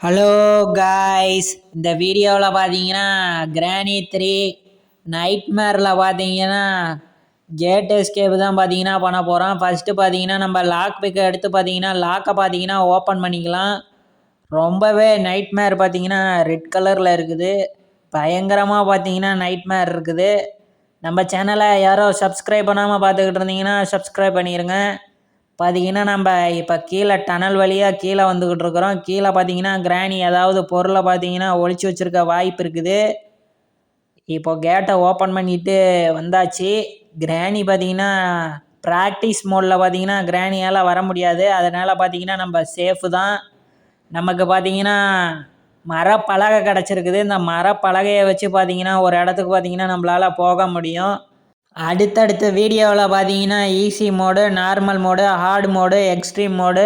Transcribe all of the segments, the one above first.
Hello guys, இந்த வீடியோவில் பார்த்தீங்கன்னா கிரானி 3 நைட்மேரில் பார்த்தீங்கன்னா கேட் எஸ்கேப் தான் பார்த்தீங்கன்னா பண்ண போகிறோம். ஃபஸ்ட்டு பார்த்தீங்கன்னா நம்ம லாக் பிக்கை எடுத்து பார்த்தீங்கன்னா லாக்கை பார்த்தீங்கன்னா ஓப்பன் பண்ணிக்கலாம். ரொம்பவே நைட்மேர் பார்த்தீங்கன்னா ரெட் கலரில் இருக்குது. பயங்கரமாக பார்த்தீங்கன்னா நைட்மேர் இருக்குது. நம்ம சேனலை யாரோ சப்ஸ்கிரைப் பண்ணாமல் பார்த்துக்கிட்டு இருந்தீங்கன்னா சப்ஸ்கிரைப் பண்ணிடுங்க. பார்த்தீங்கன்னா நம்ம இப்போ கீழே டனல் வழியாக கீழே வந்துக்கிட்டு இருக்கிறோம். கீழே பார்த்தீங்கன்னா கிராணி ஏதாவது பொருளை பார்த்தீங்கன்னா ஒளிச்சு வச்சுருக்க வாய்ப்பு இருக்குது. இப்போ கேட்டை ஓப்பன் பண்ணிட்டு வந்தாச்சு. கிராணி பார்த்தீங்கன்னா ப்ராக்டிஸ் மோடில் பார்த்தீங்கன்னா கிராணியால் வர முடியாது. அதனால் பார்த்தீங்கன்னா நம்ம சேஃபு தான். நமக்கு பார்த்தீங்கன்னா மரப்பலகை கிடச்சிருக்குது. இந்த மரப்பலகையை வச்சு பார்த்தீங்கன்னா ஒரு இடத்துக்கு பார்த்தீங்கன்னா நம்மளால் போக முடியும். அடுத்தடுத்த வீடியோவில் பார்த்தீங்கன்னா easy mode, normal mode, hard mode, extreme mode,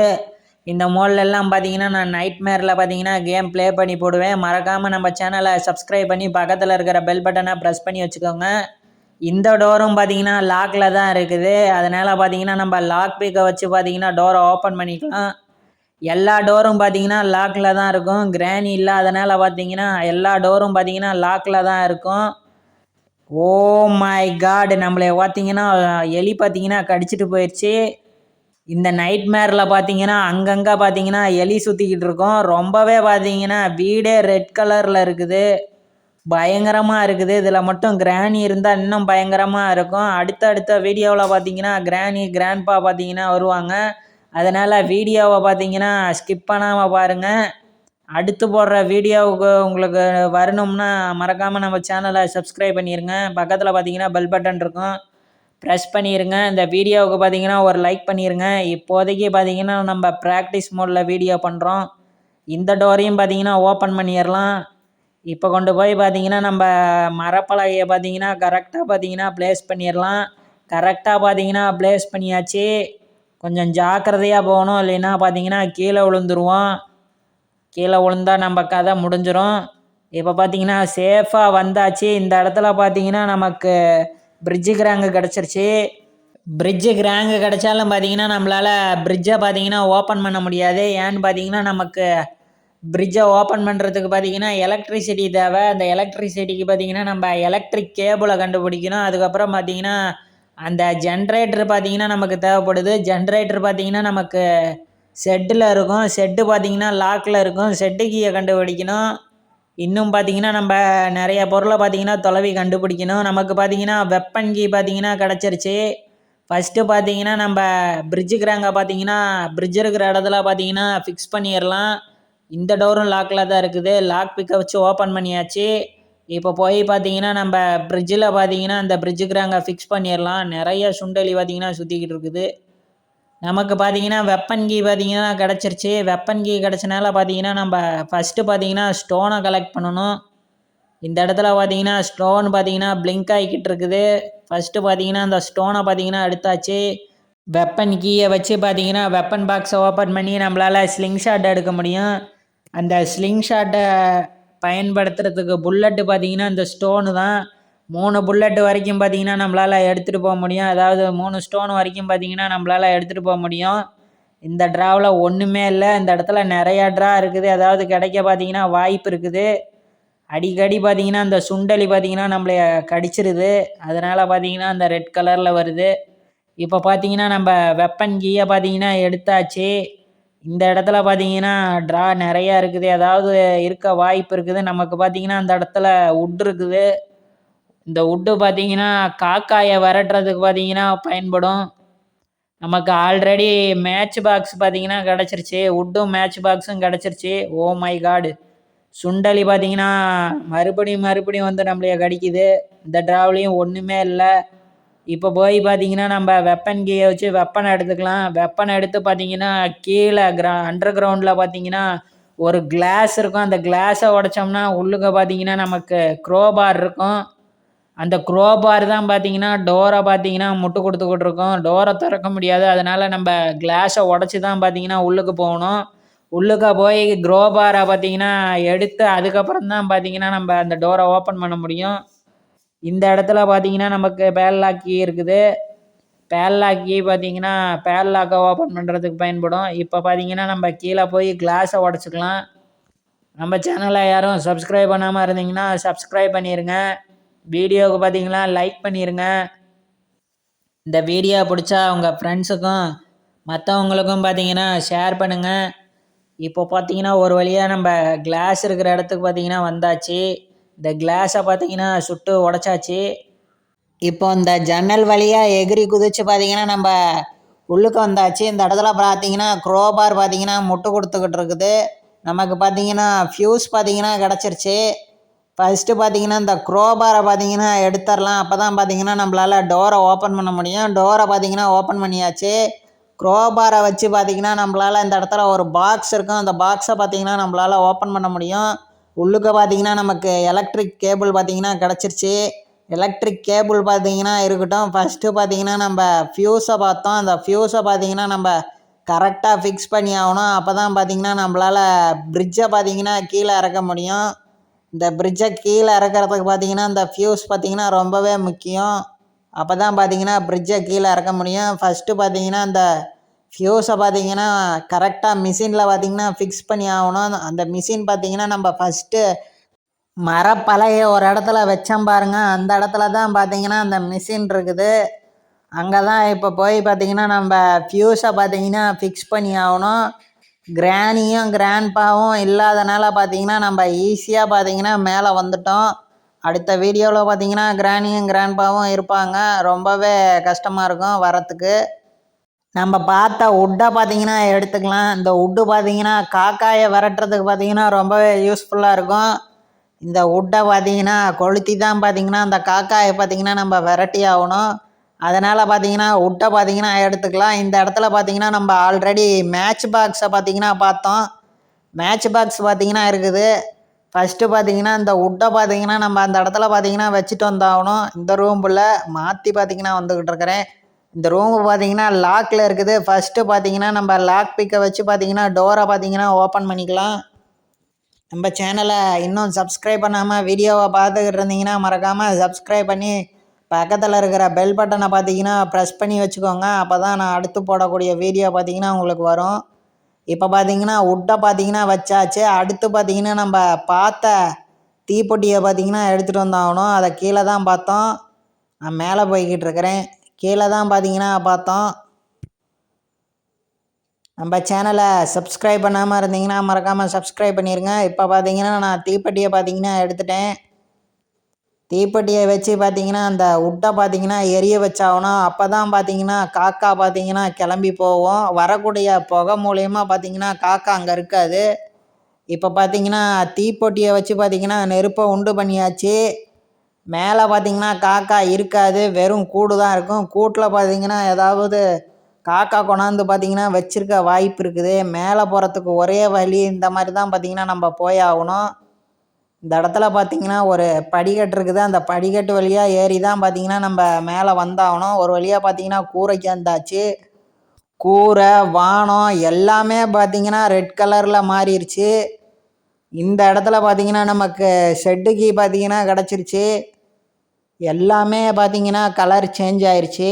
இந்த மோட்லெல்லாம் பார்த்தீங்கன்னா நான் நைட்மேரில் பார்த்தீங்கன்னா கேம் ப்ளே பண்ணி போடுவேன். மறக்காமல் நம்ம சேனலை சப்ஸ்கிரைப் பண்ணி பக்கத்தில் இருக்கிற பெல் பட்டனை ப்ரெஸ் பண்ணி வச்சுக்கோங்க. இந்த டோரும் பார்த்தீங்கன்னா லாக்கில் தான் இருக்குது. அதனால் பார்த்தீங்கன்னா நம்ம லாக் பீக்கை வச்சு பார்த்தீங்கன்னா டோரை ஓப்பன் பண்ணிக்கலாம். எல்லா டோரும் பார்த்தீங்கன்னா லாக்கில் தான் இருக்கும். கிரானி இல்லாதனால பார்த்தீங்கன்னா எல்லா டோரும் பார்த்தீங்கன்னா லாக்கில் தான் இருக்கும். ஓ மை காட், நம்மளை பார்த்தீங்கன்னா எலி பார்த்தீங்கன்னா கடிச்சிட்டு போயிடுச்சு. இந்த நைட்மேரில் பார்த்தீங்கன்னா அங்கங்கே பார்த்தீங்கன்னா எலி சுற்றிக்கிட்டு இருக்கோம். ரொம்பவே பார்த்தீங்கன்னா வீடே ரெட் கலரில் இருக்குது. பயங்கரமாக இருக்குது. இதில் மட்டும் கிரானி இருந்தால் இன்னும் பயங்கரமாக இருக்கும். அடுத்த வீடியோவில் பார்த்தீங்கன்னா கிரானி கிராண்ட்பா பார்த்தீங்கன்னா வருவாங்க. அதனால் வீடியோவை பார்த்தீங்கன்னா ஸ்கிப் பண்ணாமல் பாருங்கள். அடுத்து போடுற வீடியோவுக்கு உங்களுக்கு வரணும்னா மறக்காமல் நம்ம சேனலை சப்ஸ்கிரைப் பண்ணிடுங்க. பக்கத்தில் பார்த்தீங்கன்னா பெல் பட்டன் இருக்கும், ப்ரெஸ் பண்ணிடுங்க. இந்த வீடியோவுக்கு பார்த்தீங்கன்னா ஒரு லைக் பண்ணிடுங்க. இப்போதைக்கு பார்த்தீங்கன்னா நம்ம ப்ராக்டிஸ் மோடில் வீடியோ பண்ணுறோம். இந்த டோரையும் பார்த்தீங்கன்னா ஓப்பன் பண்ணிடலாம். இப்போ கொண்டு போய் பார்த்தீங்கன்னா நம்ம மரப்பலகையை பார்த்தீங்கன்னா கரெக்டாக பார்த்தீங்கன்னா ப்ளேஸ் பண்ணிடலாம். கரெக்டாக பார்த்தீங்கன்னா ப்ளேஸ் பண்ணியாச்சு. கொஞ்சம் ஜாக்கிரதையாக போகணும், இல்லைன்னா பார்த்தீங்கன்னா கீழே விழுந்துருவோம். கீழே விழுந்தா நம்ம கதை முடிஞ்சிடும். இப்போ பார்த்தீங்கன்னா சேஃபாக வந்தாச்சு. இந்த இடத்துல பார்த்தீங்கன்னா நமக்கு பிரிட்ஜு கிராங்கு கிடச்சிருச்சு. பிரிட்ஜு கிராங்கு கிடச்சாலும் பார்த்தீங்கன்னா நம்மளால் பிரிட்ஜை பார்த்தீங்கன்னா ஓப்பன் பண்ண முடியாது. ஏன்னு பார்த்தீங்கன்னா நமக்கு பிரிட்ஜை ஓப்பன் பண்ணுறதுக்கு பார்த்தீங்கன்னா எலக்ட்ரிசிட்டி தேவை. அந்த எலக்ட்ரிசிட்டிக்கு பார்த்தீங்கன்னா நம்ம எலக்ட்ரிக் கேபிளை கண்டுபிடிக்கணும். அதுக்கப்புறம் பார்த்தீங்கன்னா அந்த ஜென்ரேட்டர் பார்த்தீங்கன்னா நமக்கு தேவைப்படுது. ஜென்ரேட்டர் பார்த்தீங்கன்னா நமக்கு செட்டில் இருக்கும். செட்டு பார்த்தீங்கன்னா லாக்கில் இருக்கும். செட்டு கீயை கண்டுபிடிக்கணும். இன்னும் பார்த்தீங்கன்னா நம்ம நிறைய பொருளை பார்த்தீங்கன்னா தொலைவி கண்டுபிடிக்கணும். நமக்கு பார்த்தீங்கன்னா வெப்பன் கீ பார்த்தீங்கன்னா கிடச்சிருச்சு. ஃபஸ்ட்டு பார்த்தீங்கன்னா நம்ம பிரிட்ஜு கிராங்கை பார்த்தீங்கன்னா பிரிட்ஜ் இருக்கிற இடத்துல பார்த்தீங்கன்னா ஃபிக்ஸ் பண்ணிடலாம். இந்த டோரும் லாக்கில் தான் இருக்குது. லாக் பிக்கை வச்சு ஓப்பன் பண்ணியாச்சு. இப்போ போய் பார்த்தீங்கன்னா நம்ம பிரிட்ஜில் பார்த்தீங்கன்னா அந்த பிரிட்ஜு கிராங்கை ஃபிக்ஸ் பண்ணிடலாம். நிறைய சுண்டலி பார்த்தீங்கன்னா சுற்றிக்கிட்டு இருக்குது. நமக்கு பார்த்தீங்கன்னா வெப்பன் கீ பார்த்தீங்கன்னா கிடச்சிருச்சு. வெப்பன் கீ கிடச்சனால பார்த்தீங்கன்னா நம்ம ஃபஸ்ட்டு பார்த்தீங்கன்னா ஸ்டோனை கலெக்ட் பண்ணணும். இந்த இடத்துல பார்த்தீங்கன்னா ஸ்டோன் பார்த்தீங்கன்னா பிளிங்க் ஆகிக்கிட்டு இருக்குது. ஃபஸ்ட்டு பார்த்தீங்கன்னா அந்த ஸ்டோனை பார்த்தீங்கன்னா எடுத்தாச்சு. வெப்பன் கீயை வச்சு பார்த்தீங்கன்னா வெப்பன் பாக்ஸை ஓப்பன் பண்ணி நம்மளால் ஸ்லிங் ஷாட் எடுக்க முடியும். அந்த ஸ்லிங் ஷாட்டை பயன்படுத்துறதுக்கு புல்லட்டு பார்த்தீங்கன்னா இந்த ஸ்டோனு தான். 3 புல்லட்டு வரைக்கும் பார்த்தீங்கன்னா நம்மளால் எடுத்துகிட்டு போக முடியும். அதாவது 3 ஸ்டோன் வரைக்கும் பார்த்தீங்கன்னா நம்மளால் எடுத்துகிட்டு போக முடியும். இந்த ட்ராவில் ஒன்றுமே இல்லை. இந்த இடத்துல நிறையா ட்ரா இருக்குது. அதாவது கிடைக்க பார்த்தீங்கன்னா வாய்ப்பு இருக்குது. அடிக்கடி பார்த்தீங்கன்னா அந்த சுண்டலி பார்த்தீங்கன்னா நம்மளை கடிச்சிருது. அதனால் பார்த்தீங்கன்னா அந்த ரெட் கலரில் வருது. இப்போ பார்த்தீங்கன்னா நம்ம வெப்பன் கீயை பார்த்தீங்கன்னா எடுத்தாச்சு. இந்த இடத்துல பார்த்தீங்கன்னா ட்ரா நிறையா இருக்குது. அதாவது இருக்க வாய்ப்பு இருக்குது. நமக்கு பார்த்தீங்கன்னா அந்த இடத்துல உட் இருக்குது. இந்த உட்டு பார்த்தீங்கன்னா காக்காயை விரட்டுறதுக்கு பார்த்தீங்கன்னா பயன்படும். நமக்கு ஆல்ரெடி மேட்ச் பாக்ஸ் பார்த்தீங்கன்னா கிடச்சிருச்சு. உட்டும் மேட்ச் பாக்ஸும் கிடச்சிருச்சு. ஓ மை காடு, சுண்டலி பார்த்தீங்கன்னா மறுபடியும் வந்து நம்மளைய கடிக்குது. இந்த ட்ராவ்லேயும் ஒன்றுமே இல்லை. இப்போ போய் பார்த்தீங்கன்னா நம்ம வெப்பன் கீயை வச்சு வெப்பனை எடுத்துக்கலாம். வெப்பனை எடுத்து பார்த்தீங்கன்னா கீழே அண்டர் கிரவுண்டில் பார்த்தீங்கன்னா ஒரு கிளாஸ் இருக்கும். அந்த கிளாஸை உடைச்சோம்னா உள்ளுக்க பார்த்தீங்கன்னா நமக்கு க்ரோபார் இருக்கும். அந்த க்ரோபார் தான் பார்த்தீங்கன்னா டோரை பார்த்தீங்கன்னா முட்டு கொடுத்துக்கிட்டு இருக்கோம். டோரை திறக்க முடியாது. அதனால் நம்ம கிளாஸை உடச்சி தான் பார்த்தீங்கன்னா உள்ளுக்கு போகணும். உள்ளுக்க போய் க்ரோபாரை பார்த்தீங்கன்னா எடுத்து அதுக்கப்புறம் தான் பார்த்தீங்கன்னா நம்ம அந்த டோரை ஓப்பன் பண்ண முடியும். இந்த இடத்துல பார்த்தீங்கன்னா நமக்கு பேட்லாக் கீ இருக்குது. பேட்லாக் கீ பார்த்தீங்கன்னா பேட்லாக்கை ஓப்பன் பண்ணுறதுக்கு பயன்படும். இப்போ பார்த்தீங்கன்னா நம்ம கீழே போய் கிளாஸை உடச்சிக்கலாம். நம்ம சேனலை யாரும் சப்ஸ்கிரைப் பண்ணாமல் இருந்தீங்கன்னா சப்ஸ்கிரைப் பண்ணிடுங்க. வீடியோவுக்கு பார்த்தீங்கன்னா லைக் பண்ணிடுங்க. இந்த வீடியோ பிடிச்சா உங்கள் ஃப்ரெண்ட்ஸுக்கும் மற்றவங்களுக்கும் பார்த்தீங்கன்னா ஷேர் பண்ணுங்கள். இப்போ பார்த்தீங்கன்னா ஒரு வழியாக நம்ம கிளாஸ் இருக்கிற இடத்துக்கு பார்த்தீங்கன்னா வந்தாச்சு. இந்த கிளாஸை பார்த்தீங்கன்னா சுட்டு உடச்சாச்சு. இப்போ இந்த ஜன்னல் வழியாக எகிரி குதிச்சு பார்த்தீங்கன்னா நம்ம உள்ளுக்கு வந்தாச்சு. இந்த இடத்துல பார்த்தீங்கன்னா க்ரோபார் பார்த்தீங்கன்னா முட்டு கொடுத்துக்கிட்டு இருக்குது. நமக்கு பார்த்தீங்கன்னா ஃப்யூஸ் பார்த்தீங்கன்னா கிடச்சிருச்சு. ஃபஸ்ட்டு பார்த்தீங்கன்னா இந்த க்ரோபாரை பார்த்தீங்கன்னா எடுத்துடலாம். அப்போ தான் பார்த்தீங்கன்னா நம்மளால் டோரை ஓப்பன் பண்ண முடியும். டோரை பார்த்தீங்கன்னா ஓப்பன் பண்ணியாச்சு. க்ரோபாரை வச்சு பார்த்தீங்கன்னா நம்மளால் இந்த இடத்துல ஒரு பாக்ஸ் இருக்கும். அந்த பாக்ஸை பார்த்தீங்கன்னா நம்மளால் ஓப்பன் பண்ண முடியும். உள்ளுக்க பார்த்தீங்கன்னா நமக்கு எலக்ட்ரிக் கேபிள் பார்த்தீங்கன்னா கிடச்சிருச்சு. எலக்ட்ரிக் கேபிள் பார்த்தீங்கன்னா இருக்கட்டும். ஃபஸ்ட்டு பார்த்தீங்கன்னா நம்ம ஃப்யூஸை பார்த்தோம். அந்த ஃப்யூஸை பார்த்தீங்கன்னா நம்ம கரெக்டாக ஃபிக்ஸ் பண்ணி ஆகணும். அப்போ தான் பார்த்தீங்கன்னா நம்மளால் பிரிட்ஜை பார்த்தீங்கன்னா கீழே இறக்க முடியும். இந்த பிரிட்ஜை கீழே இறக்கிறதுக்கு பார்த்தீங்கன்னா இந்த ஃப்யூஸ் பார்த்தீங்கன்னா ரொம்பவே முக்கியம். அப்போ தான் பார்த்தீங்கன்னா பிரிட்ஜை கீழே இறக்க முடியும். ஃபஸ்ட்டு பார்த்தீங்கன்னா இந்த ஃப்யூஸை பார்த்தீங்கன்னா கரெக்டாக மிஷினில் பார்த்தீங்கன்னா ஃபிக்ஸ் பண்ணி ஆகணும். அந்த மிஷின் பார்த்தீங்கன்னா நம்ம ஃபஸ்ட்டு மரப்பலகைய ஒரு இடத்துல வச்சோம் பாருங்க. அந்த இடத்துல தான் பார்த்தீங்கன்னா அந்த மிஷின் இருக்குது. அங்கே தான் இப்போ போய் பார்த்தீங்கன்னா நம்ம ஃப்யூஸை பார்த்தீங்கன்னா ஃபிக்ஸ் பண்ணி ஆகணும். கிராணியும் கிராண்ட்பாவும் இல்லாதனால பார்த்தீங்கன்னா நம்ம ஈஸியாக பார்த்தீங்கன்னா மேலே வந்துட்டோம். அடுத்த வீடியோவில் பார்த்தீங்கன்னா கிராணியும் கிராண்ட்பாவும் இருப்பாங்க. ரொம்பவே கஷ்டமாக இருக்கும் வரத்துக்கு. நம்ம பார்த்த உட்டை பார்த்தீங்கன்னா எடுத்துக்கலாம். இந்த உட்டு பார்த்தீங்கன்னா காக்காயை விரட்டுறதுக்கு பார்த்தீங்கன்னா ரொம்பவே யூஸ்ஃபுல்லாக இருக்கும். இந்த உட்டை பார்த்தீங்கன்னா கொளுத்தி தான் பார்த்தீங்கன்னா அந்த காக்காயை பார்த்தீங்கன்னா நம்ம விரட்டி ஆகணும். அதனால் பார்த்தீங்கன்னா உட்டை பார்த்தீங்கன்னா எடுத்துக்கலாம். இந்த இடத்துல பார்த்தீங்கன்னா நம்ம ஆல்ரெடி மேட்ச் பாக்ஸை பார்த்தீங்கன்னா பார்த்தோம். மேட்ச் பாக்ஸ் பார்த்தீங்கன்னா இருக்குது. ஃபஸ்ட்டு பார்த்தீங்கன்னா இந்த உட்டை பார்த்தீங்கன்னா நம்ம அந்த இடத்துல பார்த்தீங்கன்னா வச்சுட்டு வந்தாகணும். இந்த ரூம்பில் மாற்றி பார்த்தீங்கன்னா வந்துக்கிட்டு இருக்கிறேன். இந்த ரூமு பார்த்தீங்கன்னா லாக்கில் இருக்குது. ஃபஸ்ட்டு பார்த்தீங்கன்னா நம்ம லாக் பிக்கை வச்சு பார்த்தீங்கன்னா டோரை பார்த்தீங்கன்னா ஓப்பன் பண்ணிக்கலாம். நம்ம சேனலை இன்னும் சப்ஸ்கிரைப் பண்ணாமல் வீடியோவை பார்த்துக்கிட்டு இருந்தீங்கன்னா மறக்காமல் சப்ஸ்கிரைப் பண்ணி பக்கத்தில் இருக்கிற பெல் பட்டனை பார்த்தீங்கன்னா ப்ரெஸ் பண்ணி வச்சுக்கோங்க. அப்போ தான் நான் அடுத்து போடக்கூடிய வீடியோ பார்த்தீங்கன்னா உங்களுக்கு வரும். இப்போ பார்த்தீங்கன்னா உட்டை பார்த்தீங்கன்னா வச்சாச்சு. அடுத்து பார்த்தீங்கன்னா நம்ம பார்த்த தீப்பொட்டியை பார்த்தீங்கன்னா எடுத்துகிட்டு வந்தாகணும். அதை கீழே தான் பார்த்தோம். நான் மேலே போய்கிட்டு இருக்கிறேன். கீழே தான் பார்த்தீங்கன்னா பார்த்தோம். நம்ம சேனலை சப்ஸ்கிரைப் பண்ணாமல் இருந்தீங்கன்னா மறக்காமல் சப்ஸ்கிரைப் பண்ணிடுங்க. இப்போ பார்த்தீங்கன்னா நான் தீப்பெட்டியை பார்த்தீங்கன்னா எடுத்துட்டேன். தீப்பெட்டியை வச்சு பார்த்தீங்கன்னா அந்த உட்டை பார்த்தீங்கன்னா எரிய வச்சாகணும். அப்போ தான் பார்த்தீங்கன்னா காக்கா பார்த்தீங்கன்னா கிளம்பி போவோம். வரக்கூடிய புகை மூலயமா பார்த்தீங்கன்னா காக்கா அங்கே இருக்காது. இப்போ பார்த்தீங்கன்னா தீப்பெட்டியை வச்சு பார்த்தீங்கன்னா நெருப்பை உண்டு பண்ணியாச்சு. மேலே பார்த்தீங்கன்னா காக்கா இருக்காது. வெறும் கூடு தான் இருக்கும். கூட்டில் பார்த்தீங்கன்னா ஏதாவது காக்கா கொண்டாந்து பார்த்தீங்கன்னா வச்சிருக்க வாய்ப்பு இருக்குது. மேலே போகிறதுக்கு ஒரே வழி இந்த மாதிரி தான் பார்த்தீங்கன்னா நம்ம போய் ஆகணும். இந்த இடத்துல பார்த்தீங்கன்னா ஒரு படிக்கட்டு இருக்குது. அந்த படிக்கட்டு வழியாக ஏறி தான் பார்த்தீங்கன்னா நம்ம மேலே வந்தாகணும். ஒரு வழியாக பார்த்தீங்கன்னா கூரைக்கு வந்தாச்சு. கூரை வானம் எல்லாமே பார்த்தீங்கன்னா ரெட் கலரில் மாறிடுச்சு. இந்த இடத்துல பார்த்தீங்கன்னா நமக்கு ஷெட்டுக்கு பார்த்தீங்கன்னா கிடச்சிருச்சு. எல்லாமே பார்த்தீங்கன்னா கலர் சேஞ்ச் ஆயிடுச்சு.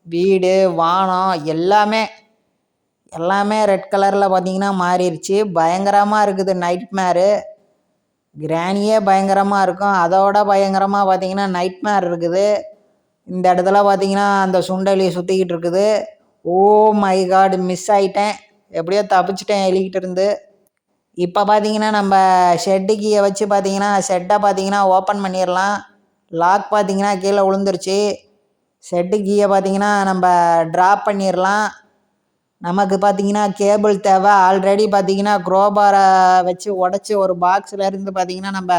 வீடு வானம் எல்லாமே ரெட் கலரில் பார்த்தீங்கன்னா மாறிடுச்சு. பயங்கரமாக இருக்குது. நைட்மேரு கிராணியே பயங்கரமாக இருக்கும். அதோட பயங்கரமாக பார்த்தீங்கன்னா நைட்மேர் இருக்குது. இந்த இடத்துல பார்த்தீங்கன்னா அந்த சுண்டலி சுற்றிக்கிட்டு இருக்குது. ஓ மை காட், மிஸ் ஆகிட்டேன். எப்படியோ தப்பிச்சிட்டேன் எலிக்கிட்டு இருந்து. இப்போ பார்த்தீங்கன்னா நம்ம ஷெட்டு கீயை வச்சு பார்த்தீங்கன்னா ஷெட்டை பார்த்தீங்கன்னா ஓப்பன் பண்ணிடலாம். லாக் பார்த்தீங்கன்னா கீழே விழுந்துருச்சு. ஷெட்டு கீயை பார்த்தீங்கன்னா நம்ம ட்ராப் பண்ணிடலாம். நமக்கு பார்த்தீங்கன்னா கேபிள் தேவை. ஆல்ரெடி பார்த்தீங்கன்னா க்ரோபாரை வச்சு உடச்சி ஒரு பாக்ஸில் இருந்து பார்த்தீங்கன்னா நம்ம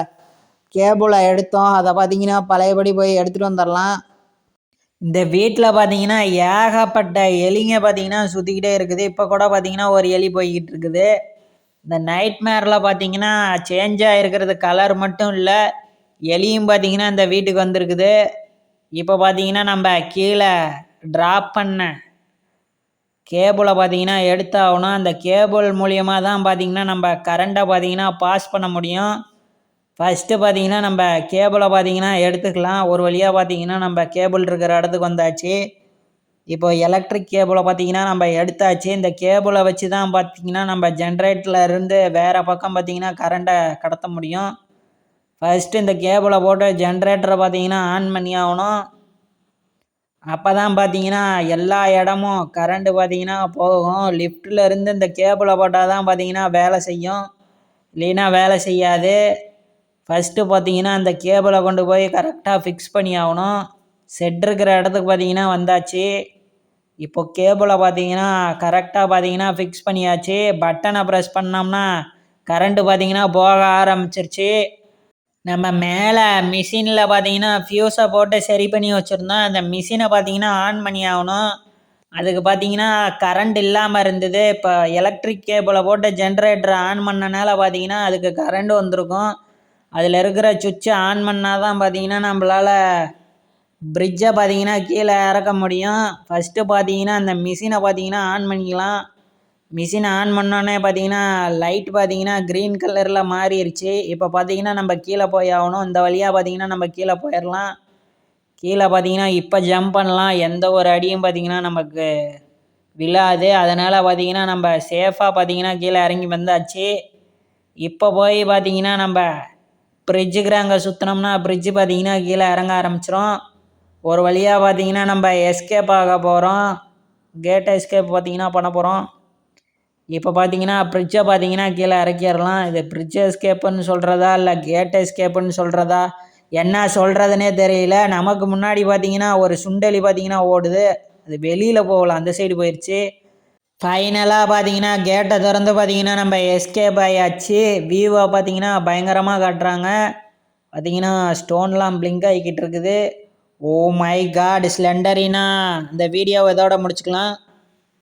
கேபிளை எடுத்தோம். அதை பார்த்தீங்கன்னா பழையபடி போய் எடுத்துகிட்டு வந்துடலாம். இந்த வீட்டில் பார்த்தீங்கன்னா ஏகப்பட்ட எலிங்க பார்த்தீங்கன்னா சுற்றிக்கிட்டே இருக்குது. இப்போ கூட பார்த்தீங்கன்னா ஒரு எலி போய்கிட்டு இருக்குது. இந்த நைட்மேரில் பார்த்தீங்கன்னா சேஞ்சாக இருக்கிறது கலர் மட்டும் இல்லை, எலியும் பார்த்தீங்கன்னா இந்த வீட்டுக்கு வந்திருக்குது. இப்போ பார்த்தீங்கன்னா நம்ம கீழே ட்ராப் பண்ண கேபிளை பார்த்தீங்கன்னா எடுத்தாகணும். அந்த கேபிள் மூலியமாக தான் பார்த்தீங்கன்னா நம்ம கரண்ட்டை பார்த்தீங்கன்னா பாஸ் பண்ண முடியும். ஃபஸ்ட்டு பார்த்தீங்கன்னா நம்ம கேபிளை பார்த்தீங்கன்னா எடுத்துக்கலாம். ஒரு வழியாக பார்த்தீங்கன்னா நம்ம கேபிள் இருக்கிற இடத்துக்கு வந்தாச்சு. இப்போ எலக்ட்ரிக் கேபிளை பார்த்தீங்கன்னா நம்ம எடுத்தாச்சு. இந்த கேபிளை வச்சு தான் பார்த்தீங்கன்னா நம்ம ஜென்ரேட்டரில் இருந்து வேறு பக்கம் பார்த்தீங்கன்னா கரண்ட்டை கடத்த முடியும். ஃபஸ்ட்டு இந்த கேபிளை போட்டு ஜென்ரேட்டரை பார்த்தீங்கன்னா ஆன் பண்ணி ஆகணும். அப்போ தான் பார்த்தீங்கன்னா எல்லா இடமும் கரண்ட்டு பார்த்தீங்கன்னா போகும். லிஃப்ட்டில் இருந்து இந்த கேபிளை போட்டால் தான் பார்த்தீங்கன்னா வேலை செய்யும், இல்லைன்னா வேலை செய்யாது. ஃபஸ்ட்டு பார்த்தீங்கன்னா அந்த கேபிளை கொண்டு போய் கரெக்டாக ஃபிக்ஸ் பண்ணி ஆகணும். செட் இருக்கிற இடத்துக்கு பார்த்தீங்கன்னா வந்தாச்சு. இப்போ கேபிளை பார்த்தீங்கன்னா கரெக்டாக பார்த்தீங்கன்னா ஃபிக்ஸ் பண்ணியாச்சு. பட்டனை ப்ரெஸ் பண்ணோம்னா கரண்ட்டு பார்த்தீங்கன்னா போக ஆரம்பிச்சிருச்சு. நம்ம மேலே மிஷினில் பார்த்தீங்கன்னா ஃப்யூஸை போட்டு சரி பண்ணி வச்சுருந்தோம். அந்த மிஷினை பார்த்தீங்கன்னா ஆன் பண்ணி ஆகணும். அதுக்கு பார்த்தீங்கன்னா கரண்ட் இல்லாமல் இருந்தது. இப்போ எலக்ட்ரிக் கேபிளை போட்டு ஜென்ரேட்டரை ஆன் பண்ணனால பார்த்தீங்கன்னா அதுக்கு கரண்ட் வந்திருக்கும். அதில் இருக்கிற சுவிட்சை ஆன் பண்ணால் தான் பார்த்தீங்கன்னா நம்மளால் பிரிட்ஜை பார்த்தீங்கன்னா கீழே இறக்க முடியும். ஃபஸ்ட்டு பார்த்தீங்கன்னா அந்த மிஷினை பார்த்தீங்கன்னா ஆன் பண்ணிக்கலாம். மிஷினை ஆன் பண்ணோன்னே பார்த்தீங்கன்னா லைட் பார்த்தீங்கன்னா க்ரீன் கலரில் மாறிடுச்சு. இப்போ பார்த்தீங்கன்னா நம்ம கீழே போய் ஆகணும். இந்த வழியாக பார்த்தீங்கன்னா நம்ம கீழே போயிடலாம். கீழே பார்த்தீங்கன்னா இப்போ ஜம்ப் பண்ணலாம். எந்த ஒரு அடியும் பார்த்தீங்கன்னா நமக்கு விழாது. அதனால் பார்த்தீங்கன்னா நம்ம சேஃபாக பார்த்தீங்கன்னா கீழே இறங்கி வந்தாச்சு. இப்போ போய் பார்த்தீங்கன்னா நம்ம பிரிட்ஜுக்கு அங்கே சுற்றினோம்னா பிரிட்ஜு பார்த்தீங்கன்னா கீழே இறங்க ஆரம்பிச்சிரும். ஒரு வழியாக பார்த்தீங்கன்னா நம்ம எஸ்கேப் ஆக போகிறோம். கேட் எஸ்கேப் பார்த்தீங்கன்னா பண்ண போகிறோம். இப்போ பார்த்தீங்கன்னா பிரிட்ஜை பார்த்தீங்கன்னா கீழே இறக்கிடலாம். இது பிரிட்ஜ் எஸ்கேப்புன்னு சொல்கிறதா இல்லை கேட் எஸ்கேப்புன்னு சொல்கிறதா என்ன சொல்கிறதுனே தெரியல. நமக்கு முன்னாடி பார்த்தீங்கன்னா ஒரு சுண்டலி பார்த்தீங்கன்னா ஓடுது. அது வெளியில் போகலாம், அந்த சைடு போயிடுச்சு. ஃபைனலாக பார்த்தீங்கன்னா கேட்டை திறந்து பார்த்தீங்கன்னா நம்ம எஸ்கேப் ஆயாச்சு. வியூவை பார்த்தீங்கன்னா பயங்கரமாக காட்டுறாங்க. பார்த்தீங்கன்னா ஸ்டோன்லாம் பிளிங்க் ஆகிக்கிட்டு இருக்குது. Oh my god, Slenderina. இந்த வீடியோவை இதோட முடிச்சுக்கலாம்.